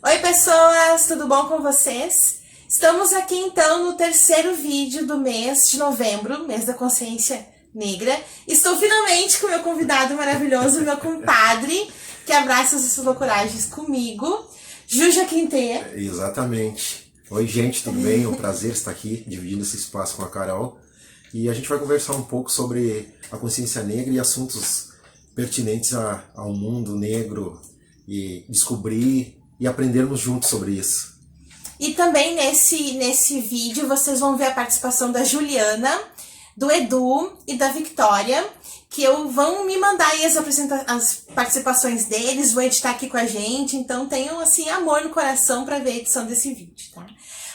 Oi pessoas, tudo bom com vocês? Estamos aqui então no terceiro vídeo do mês de novembro, mês da consciência negra. Estou finalmente com o meu convidado maravilhoso, meu compadre, que abraça as suas loucuragens comigo, Juja Quintê. Exatamente. Oi gente, tudo bem? É um prazer estar aqui dividindo esse espaço com a Carol. E a gente vai conversar um pouco sobre a consciência negra e assuntos pertinentes ao mundo negro e descobrir e aprendermos juntos sobre isso. E também nesse vídeo vocês vão ver a participação da Juliana, do Edu e da Victoria, que vão me mandar aí as participações deles, vão editar aqui com a gente, então tenham assim amor no coração para ver a edição desse vídeo, tá?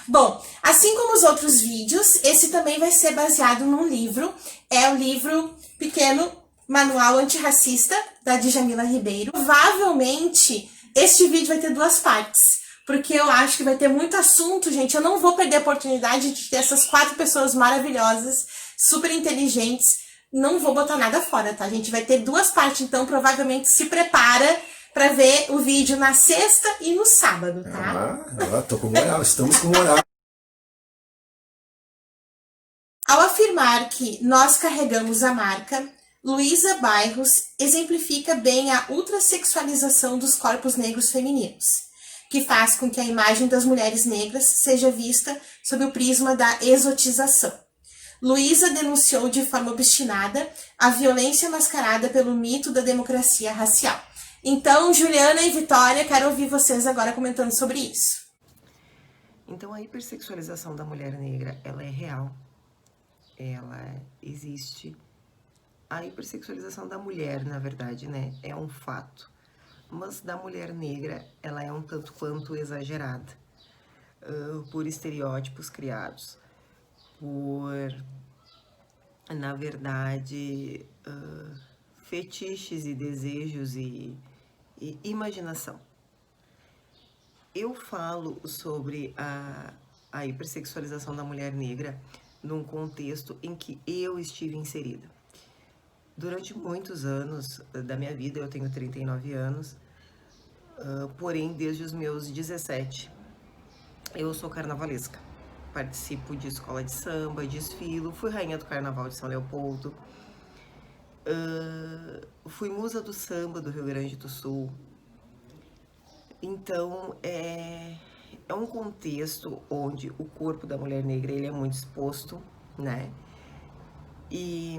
Bom, assim como os outros vídeos, esse também vai ser baseado num livro, é o livro Pequeno Manual Antirracista, da Djamila Ribeiro. Provavelmente, este vídeo vai ter duas partes, porque eu acho que vai ter muito assunto, gente. Eu não vou perder a oportunidade de ter essas 4 pessoas maravilhosas, super inteligentes. Não vou botar nada fora, tá? A gente vai ter 2 partes, então provavelmente se prepara para ver o vídeo na sexta e no sábado, tá? Tô com moral, estamos com moral. Ao afirmar que nós carregamos a marca, Luísa Bairros exemplifica bem a ultrassexualização dos corpos negros femininos, que faz com que a imagem das mulheres negras seja vista sob o prisma da exotização. Luísa denunciou de forma obstinada a violência mascarada pelo mito da democracia racial. Então, Juliana e Vitória, quero ouvir vocês agora comentando sobre isso. Então, a hipersexualização da mulher negra, ela é real, ela existe. A hipersexualização da mulher, na verdade, né, é um fato. Mas da mulher negra, ela é um tanto quanto exagerada, por estereótipos criados, por, na verdade, fetiches e desejos e imaginação. Eu falo sobre a hipersexualização da mulher negra num contexto em que eu estive inserida. Durante muitos anos da minha vida, eu tenho 39 anos, porém desde os meus 17, eu sou carnavalesca. Participo de escola de samba, desfilo, fui rainha do carnaval de São Leopoldo, fui musa do samba do Rio Grande do Sul. Então, é um contexto onde o corpo da mulher negra ele é muito exposto, né? E,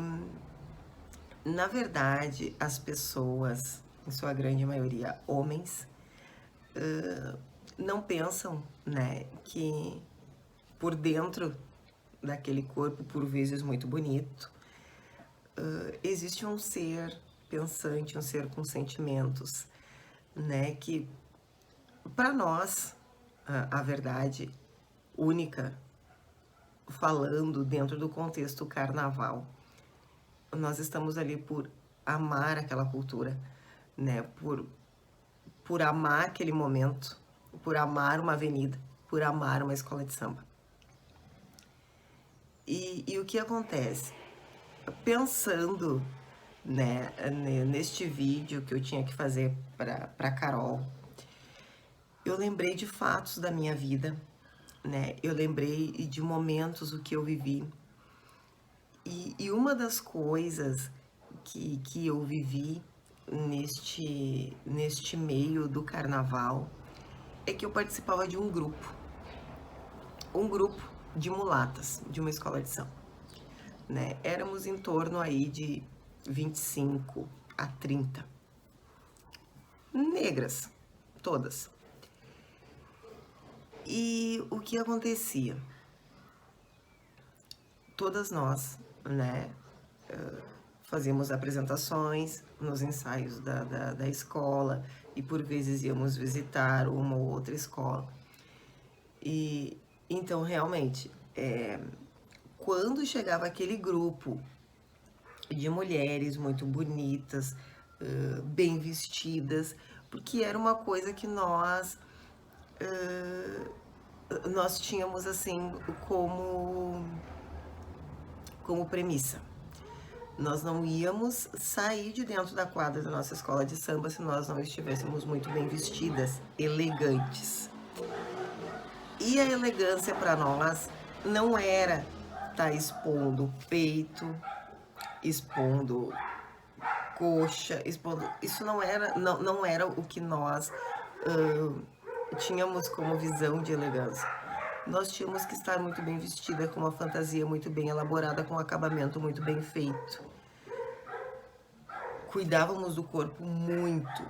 na verdade, as pessoas, em sua grande maioria homens, não pensam, né, que por dentro daquele corpo, por vezes muito bonito, existe um ser pensante, um ser com sentimentos, né, que para nós, a verdade única, falando dentro do contexto carnaval, nós estamos ali por amar aquela cultura, né? Por amar aquele momento, por amar uma avenida, por amar uma escola de samba. E o que acontece? Pensando, né, neste vídeo que eu tinha que fazer para Carol, eu lembrei de fatos da minha vida, né? Eu lembrei de momentos o que eu vivi. E uma das coisas que eu vivi neste meio do carnaval é que eu participava de um grupo de mulatas, de uma escola de samba, né? Éramos em torno aí de 25 a 30 negras, todas. E o que acontecia? Todas nós, né, fazíamos apresentações nos ensaios da escola e por vezes íamos visitar uma ou outra escola. E então, realmente, quando chegava aquele grupo de mulheres muito bonitas, bem vestidas, porque era uma coisa que nós tínhamos assim como premissa. Nós não íamos sair de dentro da quadra da nossa escola de samba se nós não estivéssemos muito bem vestidas, elegantes. E a elegância para nós não era estar expondo peito, expondo coxa, expondo... Isso não era o que nós tínhamos como visão de elegância. Nós tínhamos que estar muito bem vestida, com uma fantasia muito bem elaborada, com um acabamento muito bem feito. Cuidávamos do corpo muito,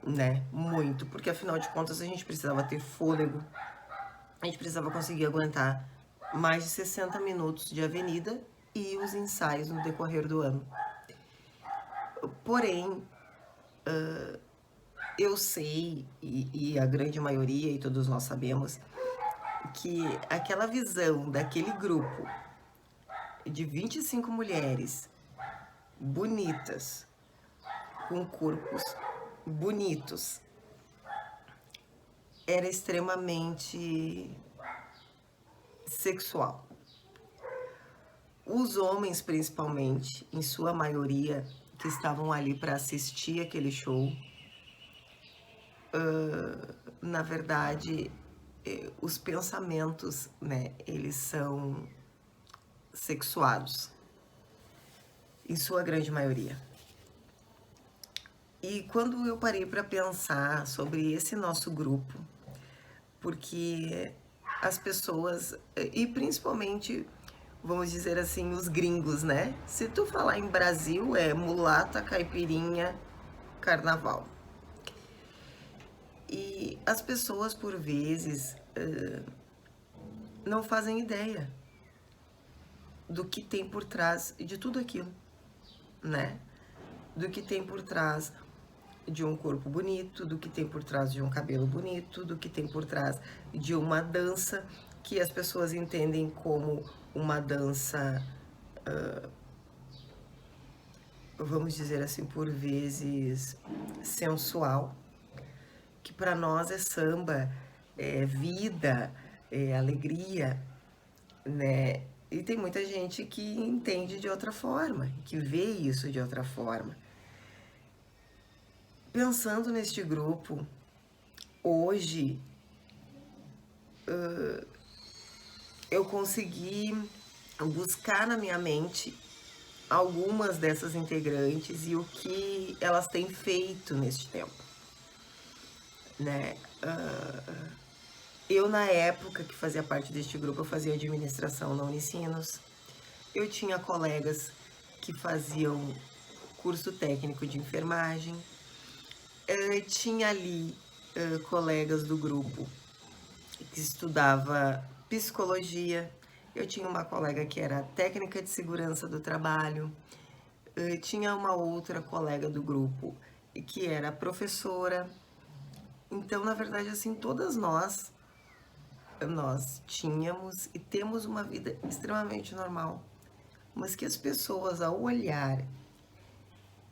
né? Muito, porque afinal de contas a gente precisava ter fôlego, a gente precisava conseguir aguentar mais de 60 minutos de avenida e os ensaios no decorrer do ano. Porém, eu sei, e a grande maioria, e todos nós sabemos, que aquela visão daquele grupo de 25 mulheres bonitas, com corpos bonitos, era extremamente sexual. Os homens, principalmente, em sua maioria, que estavam ali para assistir aquele show, na verdade, os pensamentos, né, eles são sexuados, em sua grande maioria. E quando eu parei para pensar sobre esse nosso grupo, porque as pessoas, e principalmente, vamos dizer assim, os gringos, né? Se tu falar em Brasil, é mulata, caipirinha, carnaval. E as pessoas, por vezes, não fazem ideia do que tem por trás de tudo aquilo, né? Do que tem por trás de um corpo bonito, do que tem por trás de um cabelo bonito, do que tem por trás de uma dança que as pessoas entendem como uma dança, vamos dizer assim, por vezes sensual, que para nós é samba, é vida, é alegria, né? E tem muita gente que entende de outra forma, que vê isso de outra forma. Pensando neste grupo, hoje eu consegui buscar na minha mente algumas dessas integrantes e o que elas têm feito neste tempo, né? Eu, na época que fazia parte deste grupo, eu fazia administração na Unicinos. Eu tinha colegas que faziam curso técnico de enfermagem. Tinha ali colegas do grupo que estudava psicologia. Eu tinha uma colega que era técnica de segurança do trabalho. Tinha uma outra colega do grupo que era professora. Então, na verdade, assim, todas nós tínhamos e temos uma vida extremamente normal, mas que as pessoas, ao olhar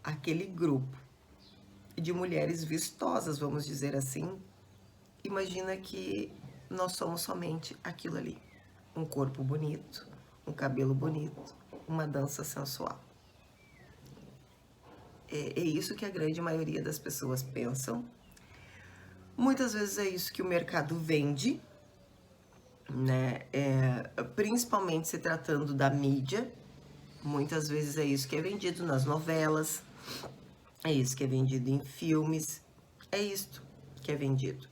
aquele grupo de mulheres vistosas, vamos dizer assim, imagina que nós somos somente aquilo ali, um corpo bonito, um cabelo bonito, uma dança sensual. É isso que a grande maioria das pessoas pensam. Muitas vezes é isso que o mercado vende, né? Principalmente se tratando da mídia, muitas vezes é isso que é vendido nas novelas, é isso que é vendido em filmes, é isto que é vendido.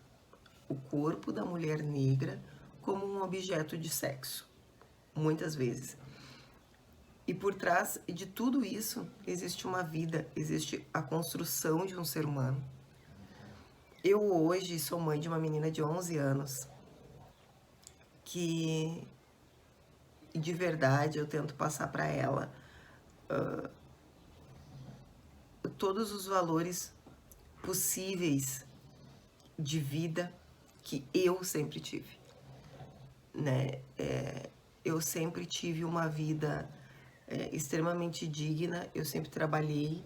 O corpo da mulher negra como um objeto de sexo, muitas vezes. E por trás de tudo isso existe uma vida, existe a construção de um ser humano. Eu hoje sou mãe de uma menina de 11 anos que, de verdade, eu tento passar para ela todos os valores possíveis de vida que eu sempre tive, né? Eu sempre tive uma vida extremamente digna, eu sempre trabalhei,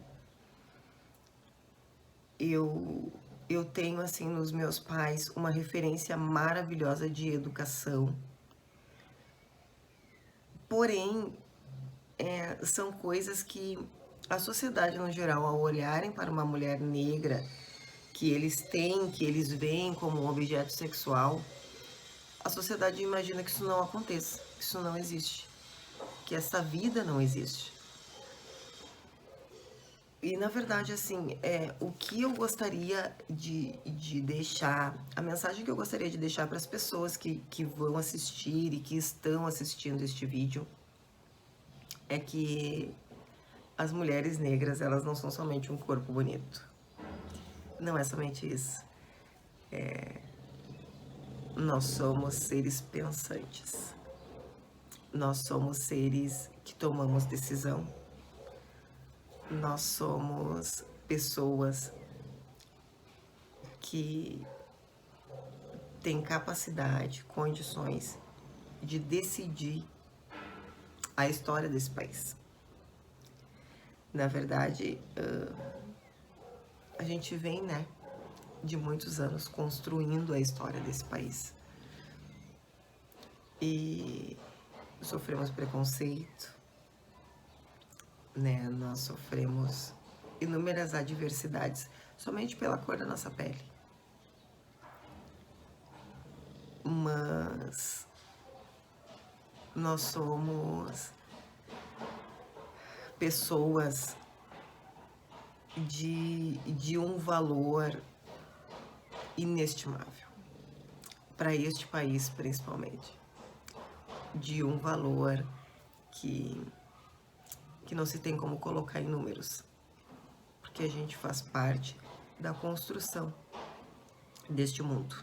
eu tenho, assim, nos meus pais uma referência maravilhosa de educação. Porém, são coisas que a sociedade no geral, ao olharem para uma mulher negra, que eles veem como um objeto sexual, a sociedade imagina que isso não aconteça, que isso não existe, que essa vida não existe. E, na verdade, assim, o que eu gostaria de deixar, a mensagem que eu gostaria de deixar para as pessoas que vão assistir e que estão assistindo este vídeo, é que as mulheres negras, elas não são somente um corpo bonito. Não é somente isso. Nós somos seres pensantes. Nós somos seres que tomamos decisão. Nós somos pessoas que têm capacidade, condições de decidir a história desse país. Na verdade, a gente vem, né, de muitos anos construindo a história desse país. E sofremos preconceito, né? Nós sofremos inúmeras adversidades somente pela cor da nossa pele. Mas nós somos pessoas de um valor inestimável, para este país principalmente, de um valor que não se tem como colocar em números, porque a gente faz parte da construção deste mundo.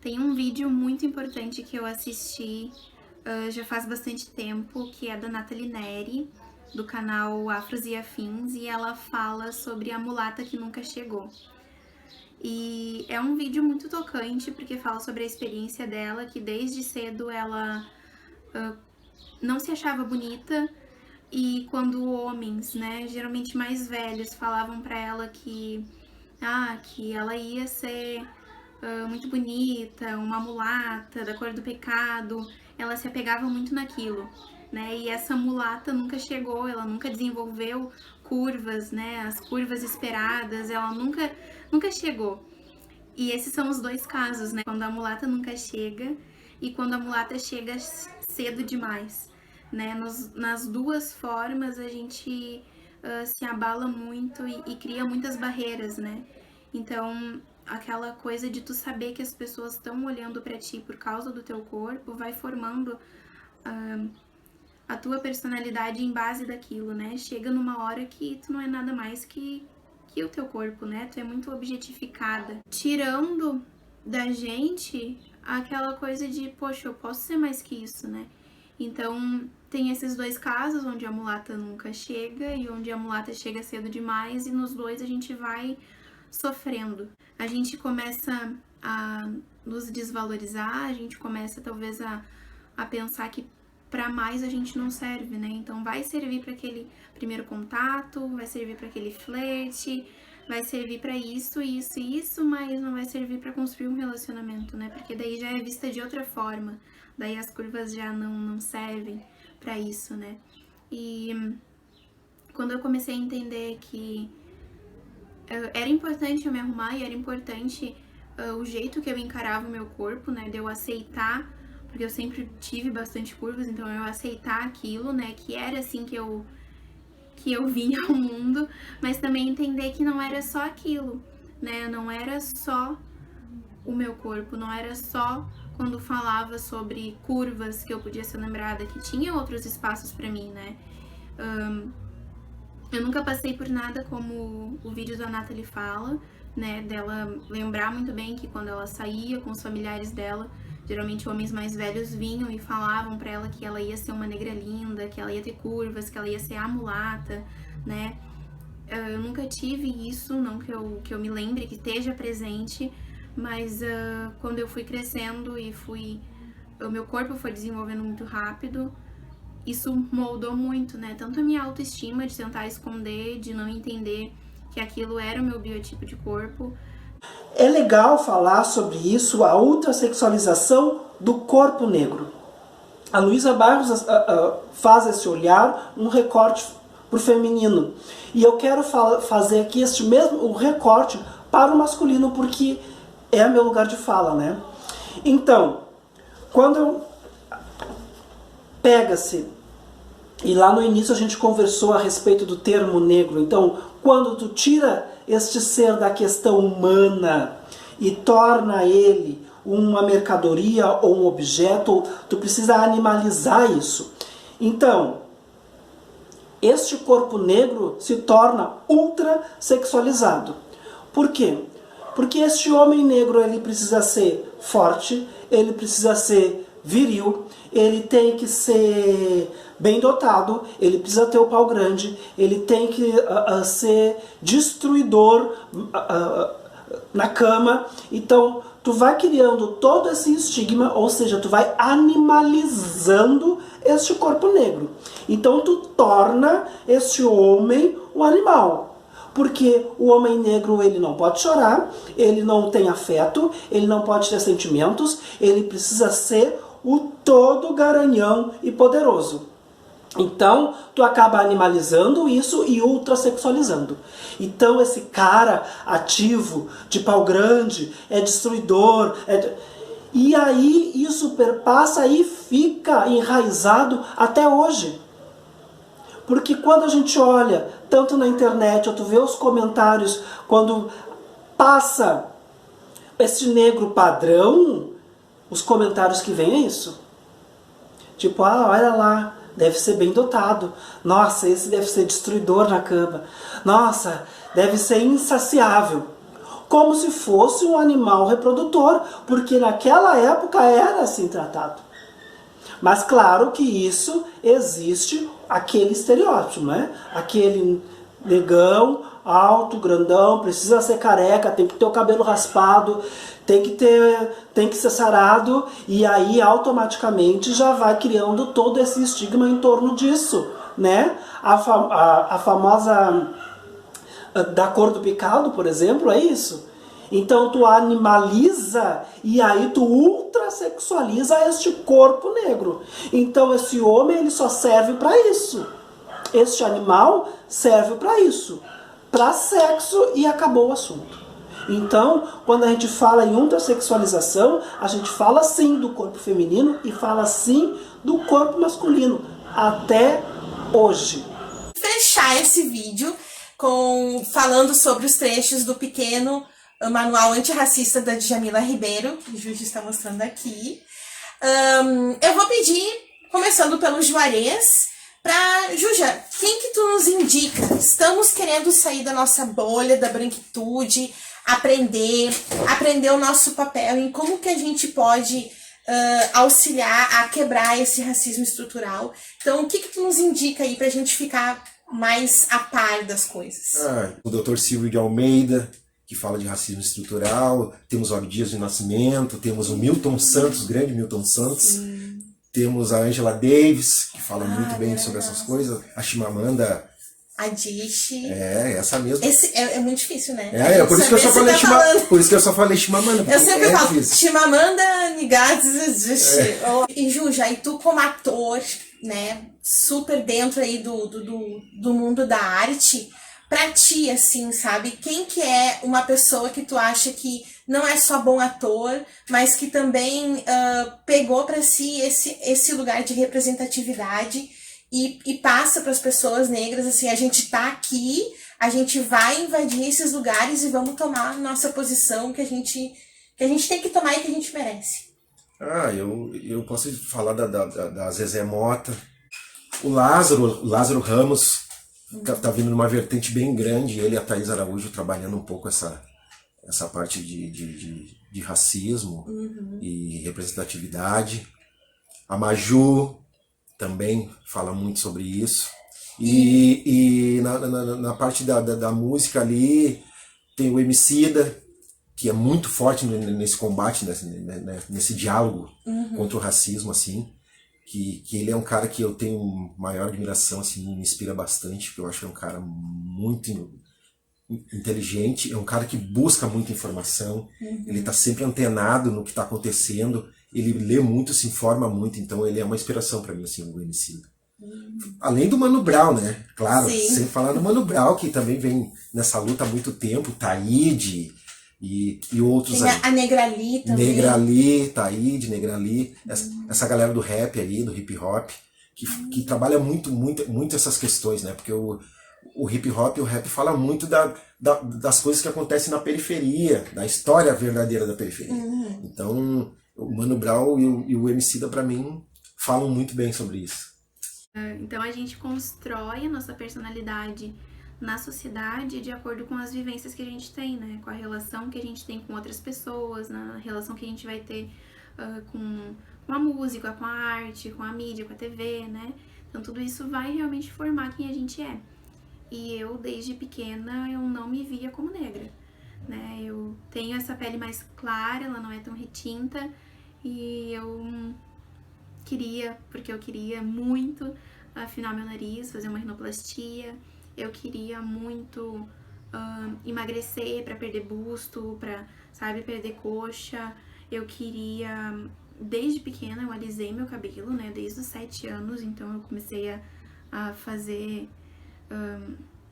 Tem um vídeo muito importante que eu assisti já faz bastante tempo, que é da Nathalie Neri, do canal Afros e Afins, e ela fala sobre a mulata que nunca chegou. E é um vídeo muito tocante, porque fala sobre a experiência dela, que desde cedo ela não se achava bonita, e quando homens, né, geralmente mais velhos, falavam pra ela que ela ia ser muito bonita, uma mulata, da cor do pecado, ela se apegava muito naquilo, né, e essa mulata nunca chegou, ela nunca desenvolveu curvas, né, as curvas esperadas, ela nunca chegou. E esses são os dois casos, né, quando a mulata nunca chega e quando a mulata chega cedo demais, né, nas duas formas a gente se abala muito e cria muitas barreiras, né, então aquela coisa de tu saber que as pessoas estão olhando pra ti por causa do teu corpo vai formando a tua personalidade em base daquilo, né? Chega numa hora que tu não é nada mais que o teu corpo, né? Tu é muito objetificada. Tirando da gente aquela coisa de, poxa, eu posso ser mais que isso, né? Então, tem esses dois casos onde a mulata nunca chega e onde a mulata chega cedo demais, e nos dois a gente vai sofrendo. A gente começa a nos desvalorizar, a gente começa talvez a pensar que para mais a gente não serve, né? Então vai servir para aquele primeiro contato, vai servir para aquele flerte, vai servir para isso, mas não vai servir para construir um relacionamento, né? Porque daí já é vista de outra forma, daí as curvas já não servem para isso, né? E quando eu comecei a entender que era importante eu me arrumar e era importante o jeito que eu encarava o meu corpo, né? De eu aceitar, porque eu sempre tive bastante curvas, então eu aceitar aquilo, né, que era assim que eu vinha ao mundo, mas também entender que não era só aquilo, né, não era só o meu corpo, não era só quando falava sobre curvas que eu podia ser lembrada, que tinha outros espaços pra mim, né. Eu nunca passei por nada como o vídeo da Nathalie fala, né, dela lembrar muito bem que quando ela saía com os familiares dela, geralmente homens mais velhos vinham e falavam pra ela que ela ia ser uma negra linda, que ela ia ter curvas, que ela ia ser a mulata, né? Eu nunca tive isso, não que eu me lembre, que esteja presente, mas quando eu fui crescendo e o meu corpo foi desenvolvendo muito rápido, isso moldou muito, né? Tanto a minha autoestima de tentar esconder, de não entender que aquilo era o meu biotipo de corpo. É legal falar sobre isso, a ultrassexualização do corpo negro. A Luísa Barros faz esse olhar, um recorte para o feminino. E eu quero fazer aqui o recorte para o masculino, porque é meu lugar de fala, né? Então, quando pega-se, e lá no início a gente conversou a respeito do termo negro, então, quando tu tira este ser da questão humana e torna ele uma mercadoria ou um objeto, tu precisa animalizar isso. Então, este corpo negro se torna ultra sexualizado. Por quê? Porque este homem negro ele precisa ser forte, ele precisa ser viril, ele tem que ser bem dotado, ele precisa ter o pau grande, ele tem que ser destruidor na cama. Então, tu vai criando todo esse estigma, ou seja, tu vai animalizando este corpo negro. Então, tu torna este homem um animal. Porque o homem negro ele não pode chorar, ele não tem afeto, ele não pode ter sentimentos, ele precisa ser o todo garanhão e poderoso. Então, tu acaba animalizando isso e ultrasexualizando. Então, esse cara ativo, de pau grande, é destruidor. E aí, isso perpassa e fica enraizado até hoje. Porque quando a gente olha, tanto na internet, ou tu vê os comentários, quando passa esse negro padrão, os comentários que vem é isso. Tipo, olha lá, deve ser bem dotado. Nossa, esse deve ser destruidor na cama. Nossa, deve ser insaciável. Como se fosse um animal reprodutor, porque naquela época era assim tratado. Mas claro que isso existe aquele estereótipo, né? Aquele negão, alto, grandão, precisa ser careca, tem que ter o cabelo raspado, tem que ser sarado, e aí automaticamente já vai criando todo esse estigma em torno disso, né? A famosa da cor do picado, por exemplo, é isso. Então tu animaliza e aí tu ultrasexualiza este corpo negro. Então esse homem ele só serve para isso. Este animal serve para isso, para sexo, e acabou o assunto. Então, quando a gente fala em ultrasexualização, a gente fala sim do corpo feminino e fala sim do corpo masculino, até hoje. Fechar esse vídeo falando sobre os trechos do pequeno manual antirracista da Djamila Ribeiro, que o Juju está mostrando aqui. Eu vou pedir, começando pelo Juarez, pra Juja, quem que tu nos indica? Estamos querendo sair da nossa bolha, da branquitude, aprender o nosso papel em como que a gente pode auxiliar a quebrar esse racismo estrutural. Então, o que que tu nos indica aí pra gente ficar mais a par das coisas? O Dr. Silvio de Almeida, que fala de racismo estrutural, temos o Abdias de Nascimento, temos o Milton Santos, o grande Milton Santos, temos a Angela Davis, que fala muito bem sobre essas coisas, a Chimamanda Adichie. Essa mesmo. Esse é muito difícil, né? Por isso que eu só falei Chimamanda. Eu sempre falo Chimamanda Ngozi. E Juja, e tu como ator, né, super dentro aí do mundo da arte, pra ti, assim, sabe, quem que é uma pessoa que tu acha que não é só bom ator, mas que também pegou pra si esse lugar de representatividade e passa para as pessoas negras, assim, a gente tá aqui, a gente vai invadir esses lugares e vamos tomar nossa posição que a gente tem que tomar e que a gente merece. Eu posso falar da Zezé Mota, o Lázaro Ramos, tá vindo numa vertente bem grande, ele e a Thaís Araújo trabalhando um pouco essa parte de racismo e representatividade. A Maju também fala muito sobre isso. E na parte da música ali tem o Emicida, que é muito forte nesse combate, nesse diálogo contra o racismo, assim. Que ele é um cara que eu tenho maior admiração, assim, me inspira bastante, porque eu acho que é um cara muito inteligente, é um cara que busca muita informação, ele está sempre antenado no que está acontecendo, ele lê muito, se informa muito, então ele é uma inspiração para mim, assim, o Emicida. Além do Mano Brown, né? Claro, Sim. sem falar do Mano Brown, que também vem nessa luta há muito tempo, Taíde e outros Tem aí. a Negrali também. Negrali, Taíde, Negrali, essa galera do rap aí, do hip hop, que trabalha muito essas questões, né? Porque o hip hop e o rap fala muito das coisas que acontecem na periferia, da história verdadeira da periferia. Então, o Mano Brown e o Emicida, pra mim, falam muito bem sobre isso. Então a gente constrói a nossa personalidade na sociedade de acordo com as vivências que a gente tem, né? Com a relação que a gente tem com outras pessoas, na relação que a gente vai ter com a música, com a arte, com a mídia, com a TV, né? Então tudo isso vai realmente formar quem a gente é. E eu, desde pequena, eu não me via como negra, né? Eu tenho essa pele mais clara, ela não é tão retinta, e eu queria, porque eu queria muito afinar meu nariz, fazer uma rinoplastia, eu queria muito emagrecer para perder busto, para, sabe, perder coxa, eu queria, desde pequena eu alisei meu cabelo, né, desde os 7 anos, então eu comecei a fazer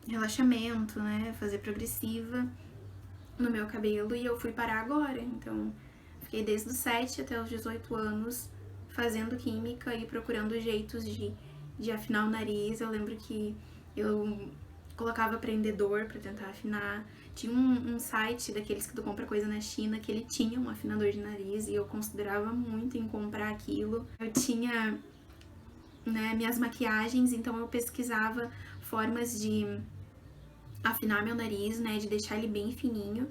relaxamento, né, fazer progressiva no meu cabelo, e eu fui parar agora, então fiquei desde os 7 até os 18 anos fazendo química e procurando jeitos de afinar o nariz. Eu lembro que eu colocava prendedor pra tentar afinar. Tinha um site daqueles que tu compra coisa na China que ele tinha um afinador de nariz e eu considerava muito em comprar aquilo. Eu tinha, né, minhas maquiagens, então eu pesquisava formas de afinar meu nariz, né, de deixar ele bem fininho,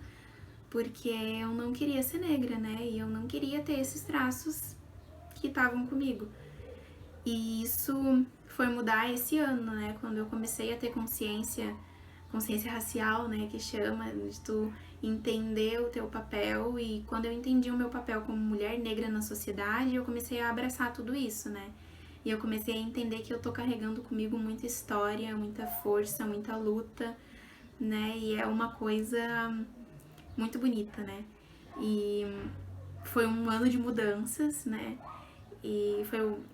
porque eu não queria ser negra, né, e eu não queria ter esses traços que estavam comigo. E isso foi mudar esse ano, né, quando eu comecei a ter consciência racial, né, que chama, de tu entender o teu papel. E quando eu entendi o meu papel como mulher negra na sociedade, eu comecei a abraçar tudo isso, né, e eu comecei a entender que eu tô carregando comigo muita história, muita força, muita luta, né, e é uma coisa muito bonita, né, e foi um ano de mudanças, né, e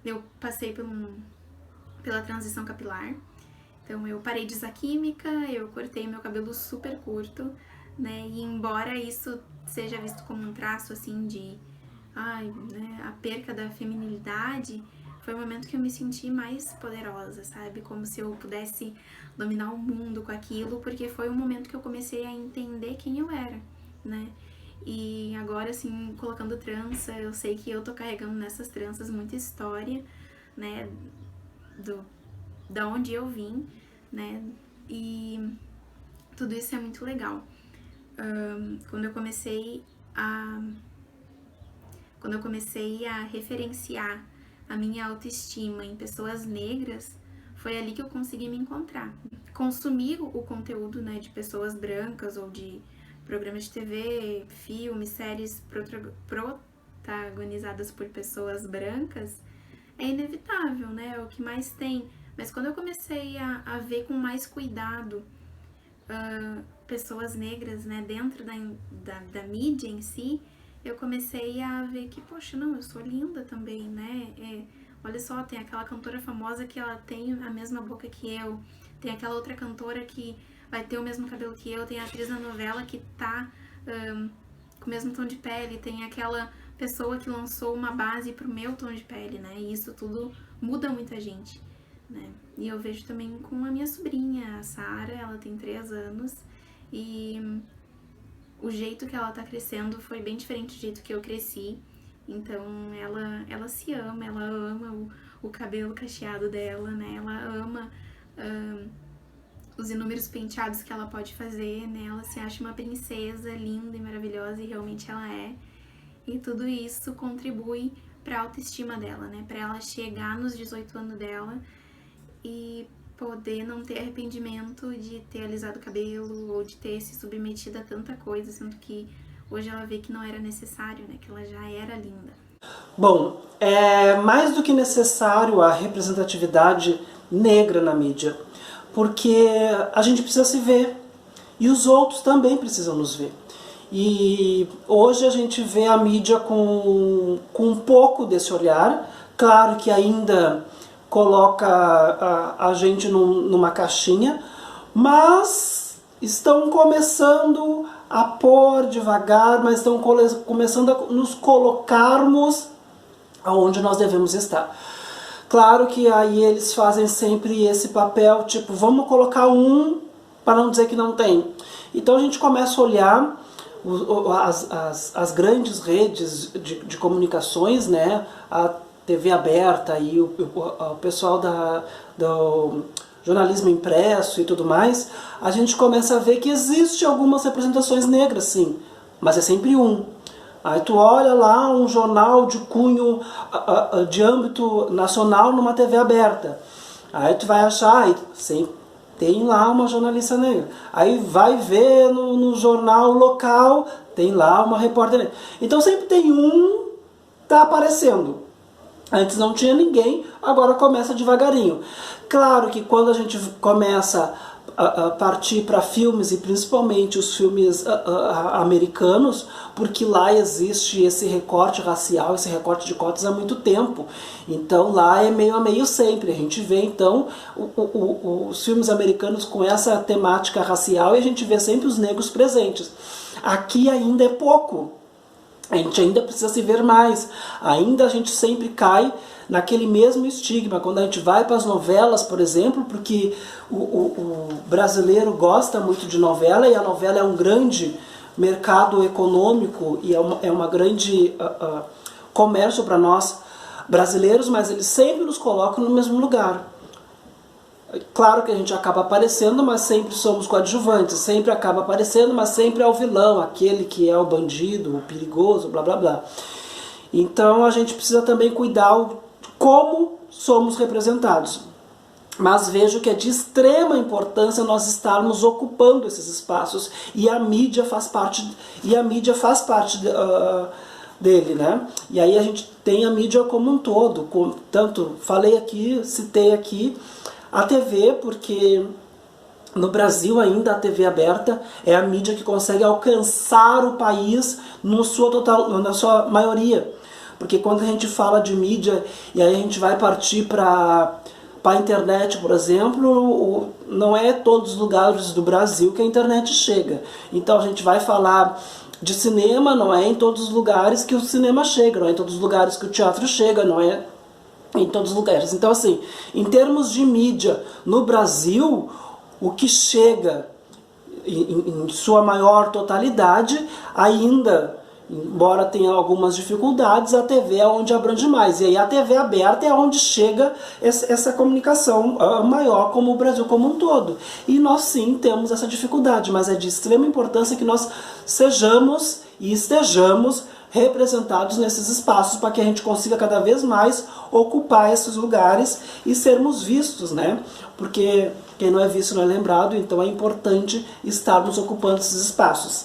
eu passei pela transição capilar. Então eu parei de usar química, eu cortei meu cabelo super curto, né, e embora isso seja visto como um traço assim de, né, a perca da feminilidade, foi o momento que eu me senti mais poderosa, sabe, como se eu pudesse dominar o mundo com aquilo, porque foi o momento que eu comecei a entender quem eu era, né. E agora, assim, colocando trança, eu sei que eu tô carregando nessas tranças muita história, né, da onde eu vim, né, e tudo isso é muito legal. Quando eu comecei a referenciar a minha autoestima em pessoas negras, foi ali que eu consegui me encontrar. Consumir o conteúdo, né, de pessoas brancas ou de programas de TV, filmes, séries protagonizadas por pessoas brancas é inevitável, né? É o que mais tem. Mas quando eu comecei a ver com mais cuidado pessoas negras, né, dentro da mídia em si, eu comecei a ver que, poxa, não, eu sou linda também, né? Olha só, tem aquela cantora famosa que ela tem a mesma boca que eu, tem aquela outra cantora que vai ter o mesmo cabelo que eu, tem a atriz na novela que tá com o mesmo tom de pele, tem aquela pessoa que lançou uma base pro meu tom de pele, né? E isso tudo muda muita gente, né? E eu vejo também com a minha sobrinha, a Sara, ela tem 3 anos, e o jeito que ela tá crescendo foi bem diferente do jeito que eu cresci. Então ela se ama, ela ama o cabelo cacheado dela, né? Ela ama os inúmeros penteados que ela pode fazer, né? Ela se acha uma princesa linda e maravilhosa, e realmente ela é. E tudo isso contribui para a autoestima dela, né? Para ela chegar nos 18 anos dela e poder não ter arrependimento de ter alisado o cabelo ou de ter se submetido a tanta coisa, sendo que hoje ela vê que não era necessário, né? Que ela já era linda. Bom, é mais do que necessário a representatividade negra na mídia, porque a gente precisa se ver e os outros também precisam nos ver. E hoje a gente vê a mídia com um pouco desse olhar. Claro que ainda coloca a gente numa caixinha, mas estão começando a pôr devagar, mas estão começando a nos colocarmos aonde nós devemos estar. Claro que aí eles fazem sempre esse papel, tipo, vamos colocar um para não dizer que não tem. Então a gente começa a olhar as grandes redes de comunicações, né? A TV aberta e o pessoal do jornalismo impresso e tudo mais, a gente começa a ver que existe algumas representações negras, sim, mas é sempre um. Aí tu olha lá um jornal de cunho de âmbito nacional numa TV aberta, aí tu vai achar, sim, tem lá uma jornalista negra. Aí vai ver no jornal local, tem lá uma repórter negra. Então sempre tem um, tá aparecendo. Antes não tinha ninguém, agora começa devagarinho. Claro que quando a gente começa a partir para filmes, e principalmente os filmes americanos, porque lá existe esse recorte racial, esse recorte de cotas há muito tempo. Então lá é meio a meio sempre. A gente vê então os filmes americanos com essa temática racial e a gente vê sempre os negros presentes. Aqui ainda é pouco. A gente ainda precisa se ver mais. Ainda a gente sempre cai naquele mesmo estigma. Quando a gente vai para as novelas, por exemplo, porque o brasileiro gosta muito de novela e a novela é um grande mercado econômico e é uma grande comércio para nós brasileiros, mas eles sempre nos colocam no mesmo lugar. Claro que a gente acaba aparecendo, mas sempre somos coadjuvantes, sempre acaba aparecendo, mas sempre é o vilão, aquele que é o bandido, o perigoso, blá blá blá. Então a gente precisa também cuidar como somos representados. Mas vejo que é de extrema importância nós estarmos ocupando esses espaços e a mídia faz parte, dele, né? E aí a gente tem a mídia como um todo, tanto falei aqui, citei aqui, a TV, porque no Brasil ainda a TV aberta é a mídia que consegue alcançar o país na sua maioria. Porque quando a gente fala de mídia e aí a gente vai partir para a internet, por exemplo, não é todos os lugares do Brasil que a internet chega. Então a gente vai falar de cinema, não é em todos os lugares que o cinema chega, não é em todos os lugares que o teatro chega, não é em todos os lugares. Então, assim, em termos de mídia, no Brasil, o que chega em sua maior totalidade, ainda, embora tenha algumas dificuldades, a TV é onde abrange mais. E aí a TV aberta é onde chega essa comunicação maior, como o Brasil como um todo. E nós sim temos essa dificuldade, mas é de extrema importância que nós sejamos e estejamos representados nesses espaços para que a gente consiga cada vez mais ocupar esses lugares e sermos vistos, né? Porque quem não é visto não é lembrado, então é importante estarmos ocupando esses espaços.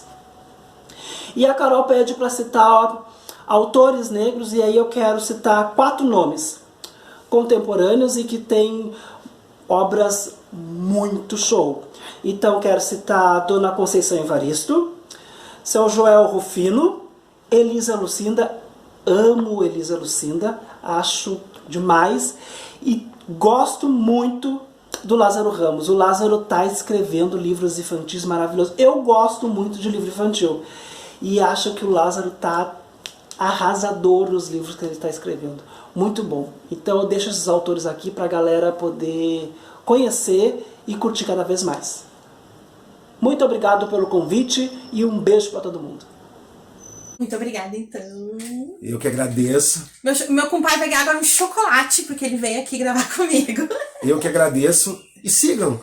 E a Carol pede para citar autores negros, e aí eu quero citar 4 nomes contemporâneos e que têm obras muito show. Então quero citar Dona Conceição Evaristo, Seu Joel Rufino, Elisa Lucinda. Amo Elisa Lucinda, acho demais, e gosto muito do Lázaro Ramos. O Lázaro está escrevendo livros infantis maravilhosos. Eu gosto muito de livro infantil e acho que o Lázaro está arrasador nos livros que ele está escrevendo. Muito bom. Então eu deixo esses autores aqui para a galera poder conhecer e curtir cada vez mais. Muito obrigado pelo convite e um beijo para todo mundo. Muito obrigada, então. Eu que agradeço. Meu compadre vai ganhar agora um chocolate, porque ele veio aqui gravar comigo. Eu que agradeço. E sigam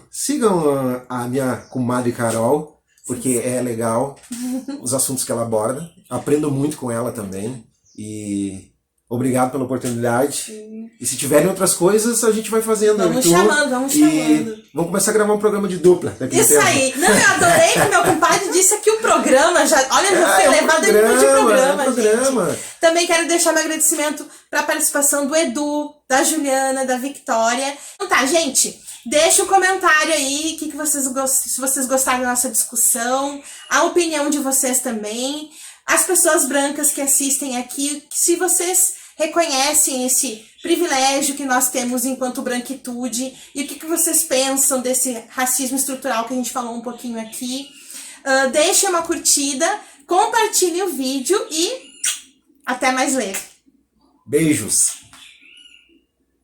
a minha comadre Carol, porque é legal os assuntos que ela aborda. Aprendo muito com ela também. E obrigado pela oportunidade. E se tiverem outras coisas, a gente vai fazendo. Vamos chamando. Vamos começar a gravar um programa de dupla. Isso aí. Não, eu adorei que meu compadre disse que o programa já... Olha, já foi levado em muito de programa, gente. Também quero deixar meu agradecimento para a participação do Edu, da Juliana, da Victória. Então tá, gente. Deixa um comentário aí, que vocês se vocês gostaram da nossa discussão, a opinião de vocês também, as pessoas brancas que assistem aqui, se vocês reconhecem esse privilégio que nós temos enquanto branquitude e o que vocês pensam desse racismo estrutural que a gente falou um pouquinho aqui. Deixem uma curtida, compartilhem o vídeo e até mais ler. Beijos!